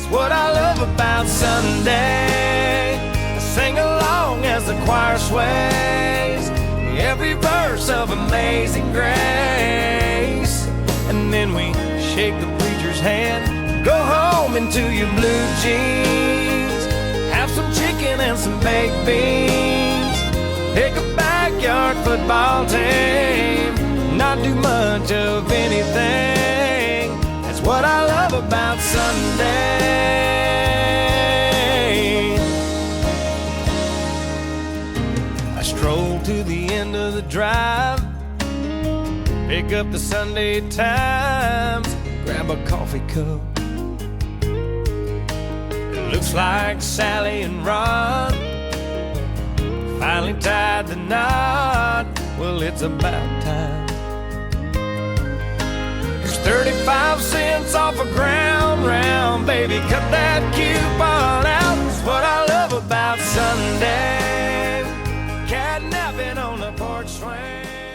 It's what I love about Sunday. I sing along as the choir sways every verse of Amazing Grace. And then we shake the preacher's hand, go home into your blue jeans, have some chicken and some baked beans, pick a backyard football team, not do much of anything. That's what I love about Sunday. I stroll to the end of the drive, pick up the Sunday Times, grab a coffee cup. It looks like Sally and Ron finally tied the knot. Well, it's about time. There's 35 cents off a ground round, baby, cut that coupon out. It's what I love about Sunday, catnapping on the porch swing.